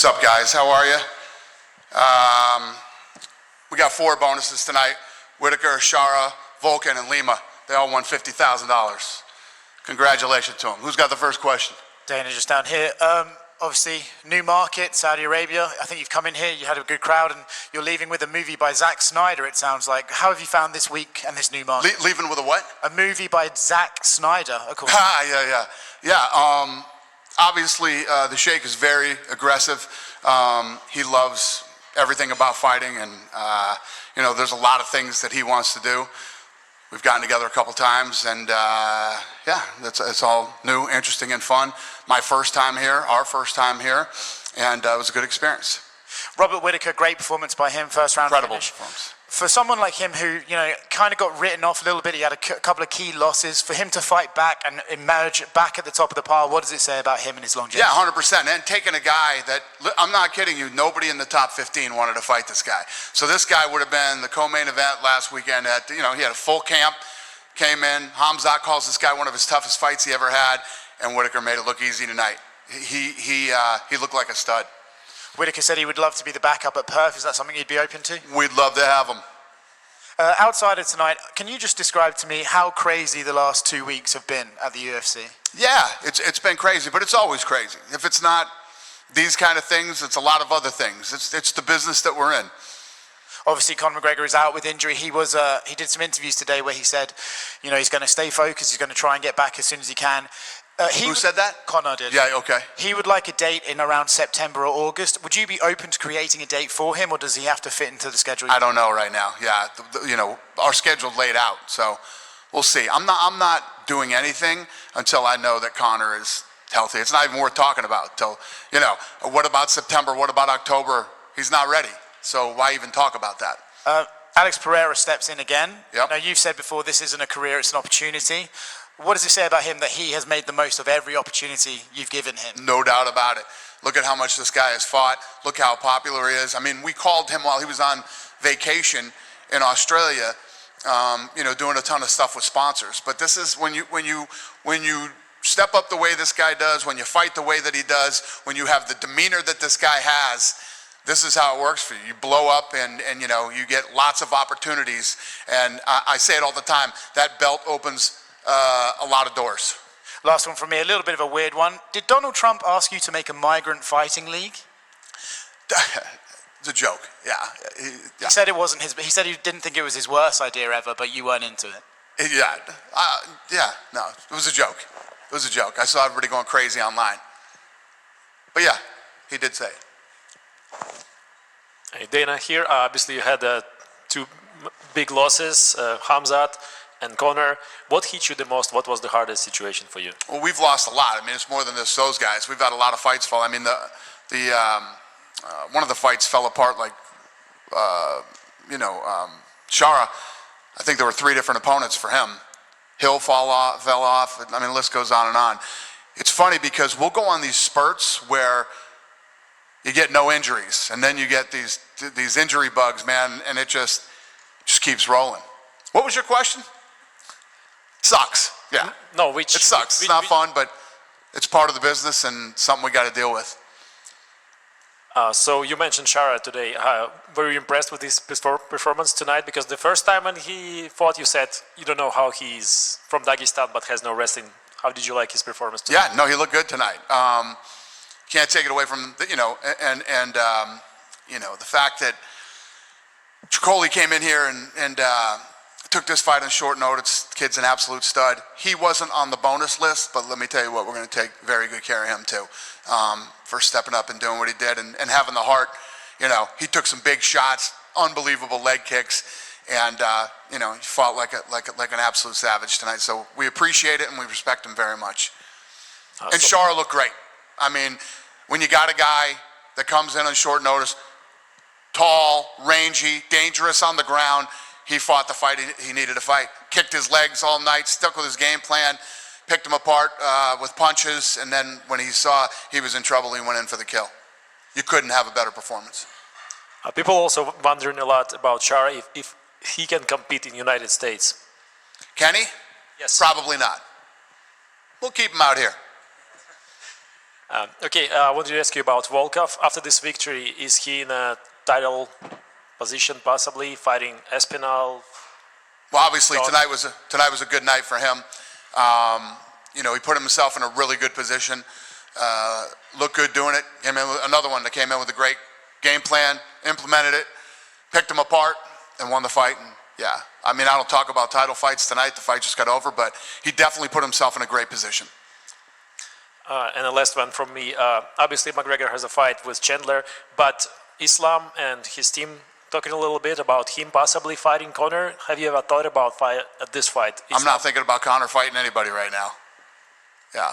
up, guys? How are you? We got 4 bonuses tonight. Whitaker, Shara, Volkan, and Lima. They all won $50,000. Congratulations to them. Who's got the first question? Dana, just down here. Obviously, new market, Saudi Arabia. I think you've come in here, you had a good crowd, and you're leaving with a movie by Zack Snyder, it sounds like. How have you found this week and this new market? Leaving with a what? A movie by Zack Snyder, of course. Yeah. Obviously, the Sheikh is very aggressive. He loves everything about fighting, and there's a lot of things that he wants to do. We've gotten together a couple times, and yeah, it's all new, interesting, and fun. My first time here, our first time here, and it was a good experience. Robert Whitaker, great performance by him, first round Incredible finish. performance. For someone like him who, kind of got written off a little bit, he had a couple of key losses, for him to fight back and emerge back at the top of the pile, what does it say about him and his longevity? Yeah, 100%. And taking a guy that, I'm not kidding you, nobody in the top 15 wanted to fight this guy. So this guy would have been the co-main event last weekend at, he had a full camp, came in. Hamzat calls this guy one of his toughest fights he ever had, and Whitaker made it look easy tonight. He looked like a stud. Whitaker said he would love to be the backup at Perth. Is that something you'd be open to? We'd love to have him. Outside of tonight, can you just describe to me how crazy the last 2 weeks have been at the UFC? Yeah, it's been crazy, but it's always crazy. If it's not these kind of things, it's a lot of other things. It's the business that we're in. Obviously, Conor McGregor is out with injury. He did some interviews today where he said, he's going to stay focused. He's going to try and get back as soon as he can. Who said that? Conor did. Yeah, okay. He would like a date in around September or August. Would you be open to creating a date for him, or does he have to fit into the schedule? I don't know right now. Yeah, our schedule's laid out, so we'll see. I'm not doing anything until I know that Conor is healthy. It's not even worth talking about until, what about September? What about October? He's not ready, so why even talk about that? Alex Pereira steps in again. Yep. Now, you've said before this isn't a career, it's an opportunity. What does it say about him that he has made the most of every opportunity you've given him? No doubt about it. Look at how much this guy has fought. Look how popular he is. I mean, we called him while he was on vacation in Australia, doing a ton of stuff with sponsors. But this is when you step up the way this guy does, when you fight the way that he does, when you have the demeanor that this guy has, this is how it works for you. You blow up and you get lots of opportunities. And I say it all the time, that belt opens a lot of doors. Last one from me, a little bit of a weird one. Did Donald Trump ask you to make a migrant fighting league? It's a joke, yeah. He said it wasn't his, but he said he didn't think it was his worst idea ever, but you weren't into it. No, it was a joke. It was a joke. I saw everybody going crazy online. But yeah, he did say it. Hey, Dana here. Obviously you had 2 big losses, Hamzat and Conor. What hit you the most? What was the hardest situation for you? Well, we've lost a lot. I mean, it's more than just those guys. We've had a lot of fights fall. I mean, one of the fights fell apart like, Shara. I think there were 3 different opponents for him. Hill fell off. I mean, the list goes on and on. It's funny because we'll go on these spurts where you get no injuries, and then you get these injury bugs, man, and it just keeps rolling. What was your question? Sucks. Yeah. No, it sucks. It's not fun, but it's part of the business and something we got to deal with. So you mentioned Shara today. Were you impressed with his performance tonight? Because the first time when he fought, you said you don't know how he's from Dagestan but has no wrestling. How did you like his performance tonight? Yeah, no, he looked good tonight. Can't take it away from the fact that Chikoli came in here and took this fight on short notice. The kid's an absolute stud. He wasn't on the bonus list, but let me tell you what, we're going to take very good care of him too, for stepping up and doing what he did and having the heart. He took some big shots, unbelievable leg kicks, and he fought like an absolute savage tonight. So we appreciate it and we respect him very much. And Shara looked great. I mean, when you got a guy that comes in on short notice, tall, rangy, dangerous on the ground, he fought the fight he needed to fight. Kicked his legs all night, stuck with his game plan, picked him apart with punches, and then when he saw he was in trouble, he went in for the kill. You couldn't have a better performance. People also wondering a lot about Shara if he can compete in the United States. Can he? Yes. Probably not. We'll keep him out here. Okay, I wanted to ask you about Volkov. After this victory, is he in a title position, possibly fighting Espinal? Well, obviously tonight was a good night for him. You know, he put himself in a really good position. Looked good doing it. Came in with another one that came in with a great game plan, implemented it, picked him apart, and won the fight. And yeah, I mean, I don't talk about title fights tonight. The fight just got over, but he definitely put himself in a great position. And the last one from me. Obviously, McGregor has a fight with Chandler, but Islam and his team talking a little bit about him possibly fighting Conor. Have you ever thought about this fight? I'm not thinking about Conor fighting anybody right now. Yeah.